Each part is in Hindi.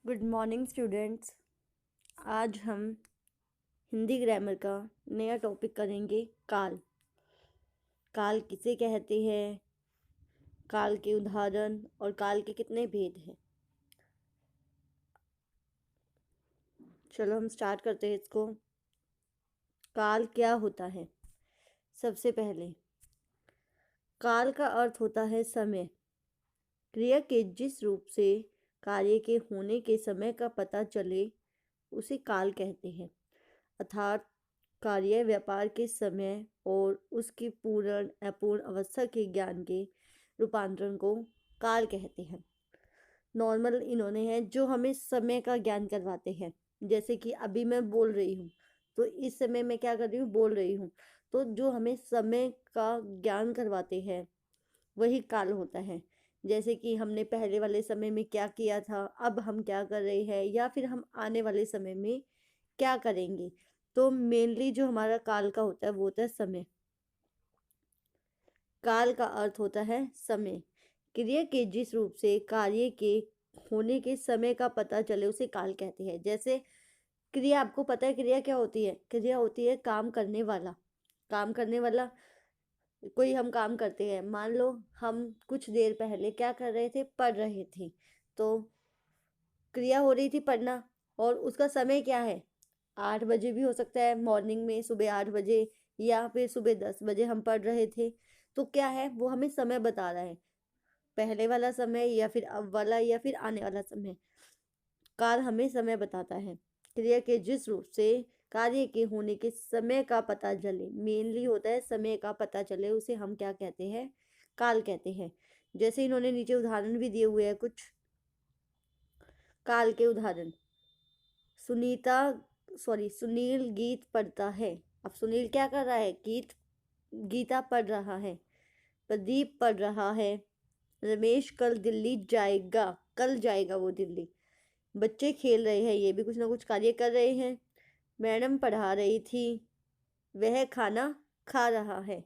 Good morning students. आज हम हिंदी ग्रामर का नया टॉपिक करेंगे। काल। काल किसे कहते हैं, काल के उदाहरण और काल के कितने भेद हैं। चलो हम स्टार्ट करते हैं इसको। काल क्या होता है? सबसे पहले काल का अर्थ होता है समय। क्रिया के जिस रूप से कार्य के होने के समय का पता चले उसे काल कहते हैं। अर्थात कार्य व्यापार के समय और उसकी पूर्ण अपूर्ण अवस्था के ज्ञान के रूपांतरण को काल कहते हैं। नॉर्मल इन्होंने है जो हमें समय का ज्ञान करवाते हैं। जैसे कि अभी मैं बोल रही हूँ तो इस समय मैं क्या कर रही हूँ, बोल रही हूँ। तो जो हमें समय का ज्ञान करवाते हैं वही काल होता है। जैसे कि हमने पहले वाले समय में क्या किया था, अब हम क्या कर रहे हैं, या फिर हम आने वाले समय में क्या करेंगे। तो मेनली जो हमारा काल का होता है वो होता है समय। काल का अर्थ होता है समय। क्रिया के जिस रूप से कार्य के होने के समय का पता चले उसे काल कहते हैं। जैसे क्रिया, आपको पता है क्रिया क्या होती है? क्रिया होती है काम करने वाला। काम करने वाला, कोई हम काम करते हैं, मान लो हम कुछ देर पहले क्या कर रहे थे, पढ़ रहे थे। तो क्रिया हो रही थी पढ़ना, और उसका समय क्या है? 8 बजे भी हो सकता है, मॉर्निंग में सुबह 8 बजे, या फिर सुबह 10 बजे हम पढ़ रहे थे। तो क्या है, वो हमें समय बता रहा है, पहले वाला समय या फिर अब वाला या फिर आने वाला समय। काल हमें समय बताता है। क्रिया के जिस रूप से कार्य के होने के समय का पता चले, मेनली होता है समय का पता चले, उसे हम क्या कहते हैं? काल कहते हैं। जैसे इन्होंने नीचे उदाहरण भी दिए हुए हैं कुछ काल के उदाहरण। सुनील गीत पढ़ता है। अब सुनील क्या कर रहा है? गीता पढ़ रहा है। प्रदीप पढ़ रहा है। रमेश कल दिल्ली जाएगा, कल जाएगा वो दिल्ली। बच्चे खेल रहे हैं, ये भी कुछ ना कुछ कार्य कर रहे हैं। मैडम पढ़ा रही थी, वह खाना खा रहा है।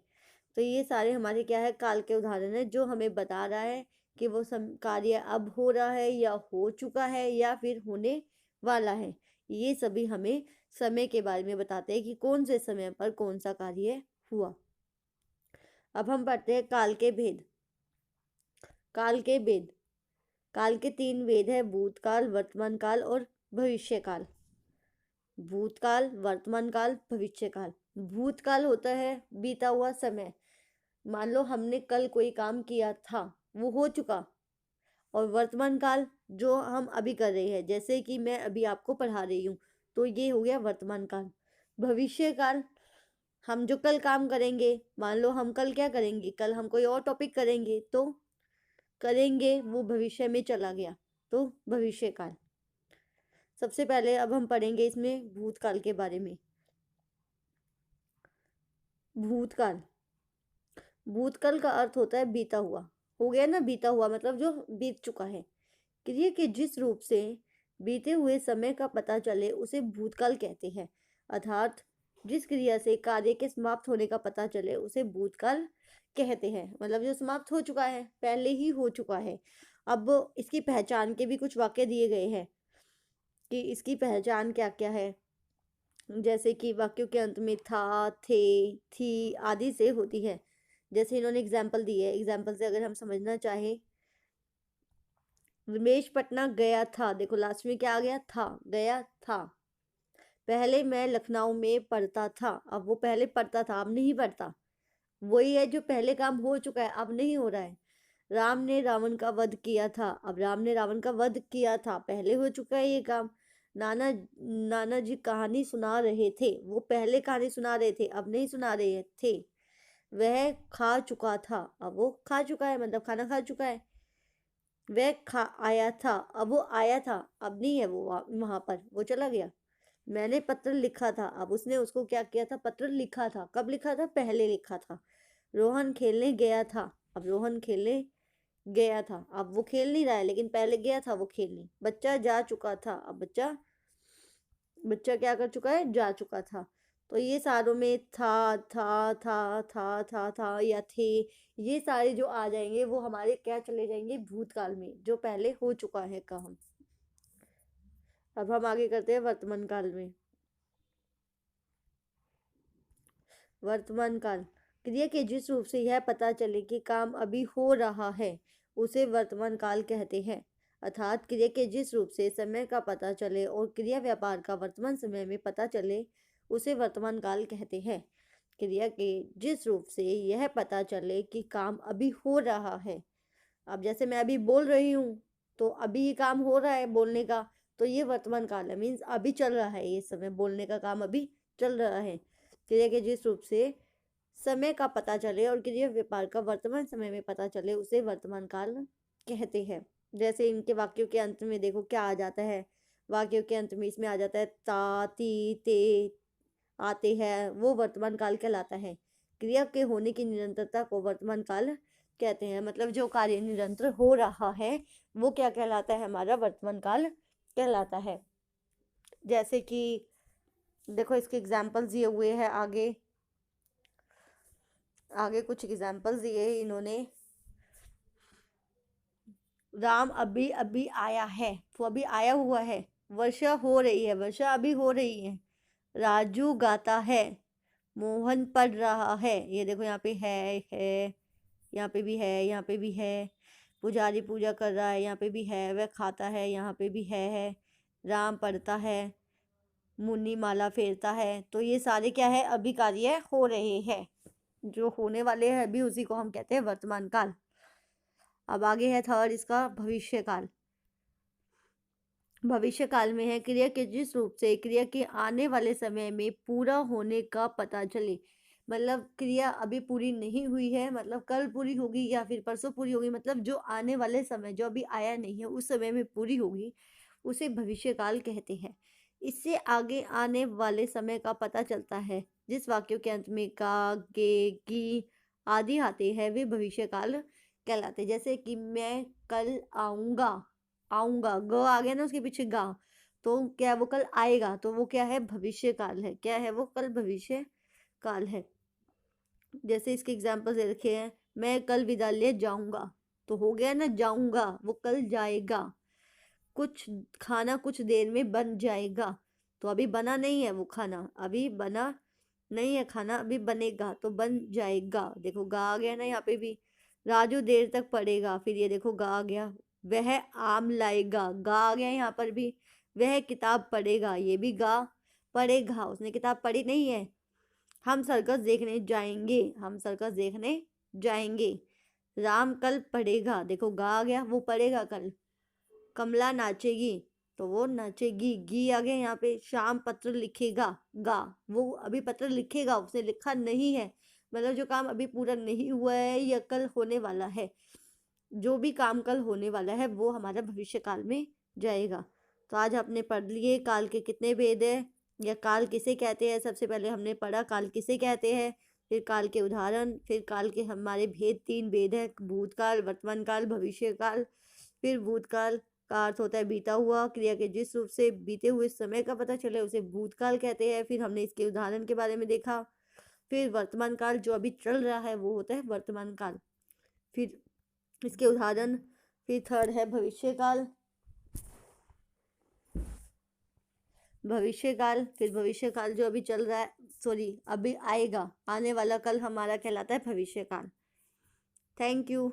तो ये सारे हमारे क्या है? काल के उदाहरण है, जो हमें बता रहा है कि वो कार्य अब हो रहा है या हो चुका है या फिर होने वाला है। ये सभी हमें समय के बारे में बताते हैं कि कौन से समय पर कौन सा कार्य हुआ। अब हम पढ़ते हैं काल के भेद। काल के भेद, काल के 3 भेद है: भूतकाल, वर्तमान काल और भविष्य काल। भूतकाल, वर्तमान काल, भविष्य काल। भूतकाल होता है बीता हुआ समय। मान लो हमने कल कोई काम किया था, वो हो चुका। और वर्तमान काल जो हम अभी कर रहे हैं, जैसे कि मैं अभी आपको पढ़ा रही हूँ, तो ये हो गया वर्तमान काल। भविष्य काल, हम जो कल काम करेंगे, मान लो हम कल क्या करेंगे, कल हम कोई और टॉपिक करेंगे, तो करेंगे वो भविष्य में चला गया, तो भविष्य काल। सबसे पहले अब हम पढ़ेंगे इसमें भूतकाल के बारे में। भूतकाल, भूतकाल का अर्थ होता है बीता हुआ। हो गया ना, बीता हुआ मतलब जो बीत चुका है। क्रिया के जिस रूप से बीते हुए समय का पता चले उसे भूतकाल कहते हैं। अर्थात जिस क्रिया से कार्य के समाप्त होने का पता चले उसे भूतकाल कहते हैं। मतलब जो समाप्त हो चुका है, पहले ही हो चुका है। अब इसकी पहचान के भी कुछ वाक्य दिए गए हैं कि इसकी पहचान क्या क्या है। जैसे कि वाक्यों के अंत में था, थे, थी आदि से होती है। जैसे इन्होंने एग्जाम्पल दी है, एग्जाम्पल से अगर हम समझना चाहें, रमेश पटना गया था। देखो लास्ट में क्या आ गया? था, गया था। पहले मैं लखनऊ में पढ़ता था। अब वो पहले पढ़ता था, अब नहीं पढ़ता। वही है, जो पहले काम हो चुका है, अब नहीं हो रहा है। राम ने रावण का वध किया था। अब राम ने रावण का वध किया था, पहले हो चुका है ये काम। नाना नाना जी कहानी सुना रहे थे। वो पहले कहानी सुना रहे थे, अब नहीं सुना रहे थे। वह खा चुका था। अब वो खा चुका है, मतलब खाना खा चुका है। वह खा आया था। अब वो आया था, अब नहीं है वो वहां पर, वो चला गया। मैंने पत्र लिखा था। अब उसने उसको क्या किया था? पत्र लिखा था। कब लिखा था? पहले लिखा था। रोहन खेलने गया था। अब रोहन खेलने गया था, अब वो खेल नहीं रहा है, लेकिन पहले गया था वो खेलने। बच्चा जा चुका था। अब बच्चा बच्चा क्या कर चुका है? जा चुका था। तो ये सारों में था या थे, ये सारे जो आ जाएंगे वो हमारे क्या चले जाएंगे? भूतकाल में, जो पहले हो चुका है काम। अब हम आगे करते हैं वर्तमान काल में। वर्तमान काल, क्रिया के जिस रूप से यह पता चले कि काम अभी हो रहा है उसे वर्तमान काल कहते हैं। अर्थात क्रिया के जिस रूप से समय का पता चले और क्रिया व्यापार का वर्तमान समय में पता चले उसे वर्तमान काल कहते हैं। क्रिया के जिस रूप से यह पता चले कि काम अभी हो रहा है, अब जैसे मैं अभी बोल रही हूँ तो अभी ये काम हो रहा है बोलने का, तो ये वर्तमान काल है, मीन्स अभी चल रहा है, ये समय बोलने का काम अभी चल रहा है। क्रिया के जिस रूप से समय का पता चले और क्रिया व्यापार का वर्तमान समय में पता चले उसे वर्तमान काल कहते हैं। जैसे इनके वाक्यों के अंत में देखो क्या आ जाता है, वाक्यों के अंत में इसमें आ जाता है ता ती ते आते हैं, वो वर्तमान काल कहलाता है। क्रिया के होने की निरंतरता को वर्तमान काल कहते हैं। मतलब जो कार्य निरंतर हो रहा है वो क्या कहलाता है, हमारा वर्तमान काल कहलाता है। जैसे कि देखो इसके एग्जाम्पल्स दिए हुए हैं, आगे कुछ एग्जाम्पल्स दिए हैं इन्होंने। राम अभी अभी आया है, वो अभी आया हुआ है। वर्षा हो रही है, वर्षा अभी हो रही है। राजू गाता है, मोहन पढ़ रहा है। ये देखो यहाँ पे है, यहाँ पे भी है, यहाँ पे भी है। पुजारी पूजा कर रहा है, यहाँ पे भी है। वह खाता है, यहाँ पे भी है। राम पढ़ता है, मुन्नी माला फेरता है। तो ये सारे क्या है, अभी कार्य हो रहे हैं, जो होने वाले हैं अभी, उसी को हम कहते हैं वर्तमान काल। अब आगे है थर्ड इसका भविष्य काल। भविष्य काल में है क्रिया के जिस रूप से क्रिया के आने वाले समय में पूरा होने का पता चले। मतलब क्रिया अभी पूरी नहीं हुई है, मतलब कल पूरी होगी या फिर परसों पूरी होगी, मतलब जो आने वाले समय जो अभी आया नहीं है उस समय में पूरी होगी, उसे भविष्य काल कहते हैं। इससे आगे आने वाले समय का पता चलता है। जिस वाक्यों के अंत में का, गे, की आदि आते हैं वे भविष्य काल कहलाते। जैसे कि मैं कल आऊंगा, आऊंगा, ग आ गया ना उसके पीछे गा, तो क्या वो कल आएगा, तो वो क्या है, भविष्य काल है। क्या है वो, कल भविष्य काल है। जैसे इसके एग्जाम्पल दे रखे हैं, मैं कल विद्यालय जाऊंगा, तो हो गया ना जाऊंगा, वो कल जाएगा। कुछ खाना कुछ देर में बन जाएगा, तो अभी बना नहीं है वो खाना, अभी बना नहीं है खाना, अभी बनेगा, तो बन जाएगा। देखो गा आ गया ना यहाँ पे भी। राजू देर तक पढ़ेगा, फिर ये देखो गा आ गया। वह आम लाएगा, गा आ गया यहाँ पर भी। वह किताब पढ़ेगा, ये भी गा पढ़ेगा, उसने किताब पढ़ी नहीं है। हम सर्कस देखने जाएंगे, हम सर्कस देखने जाएंगे। राम कल पढ़ेगा, देखो गा आ गया, वो पढ़ेगा कल। कमला नाचेगी, तो वो नाचेगी, गी आ गया यहाँ पे। शाम पत्र लिखेगा, गा, वो अभी पत्र लिखेगा, उसने लिखा नहीं है, मतलब जो काम अभी पूरा नहीं हुआ है या कल होने वाला है, जो भी काम कल होने वाला है वो हमारा भविष्य काल में जाएगा। तो आज आपने पढ़ लिए काल के कितने भेद है, या काल किसे कहते हैं। सबसे पहले हमने पढ़ा काल किसे कहते हैं, फिर काल के उदाहरण, फिर काल के हमारे भेद, 3 भेद है, भूतकाल, वर्तमान काल, भविष्य काल। फिर भूतकाल का अर्थ होता है बीता हुआ, क्रिया के जिस रूप से बीते हुए समय का पता चले उसे भूतकाल कहते हैं। फिर हमने इसके उदाहरण के बारे में देखा। फिर वर्तमान काल जो अभी चल रहा है वो होता है वर्तमान काल, फिर इसके उदाहरण। फिर थर्ड है भविष्य काल, भविष्य काल, फिर भविष्य काल जो अभी चल रहा है, सॉरी अभी आएगा, आने वाला कल हमारा कहलाता है भविष्य काल। Thank you.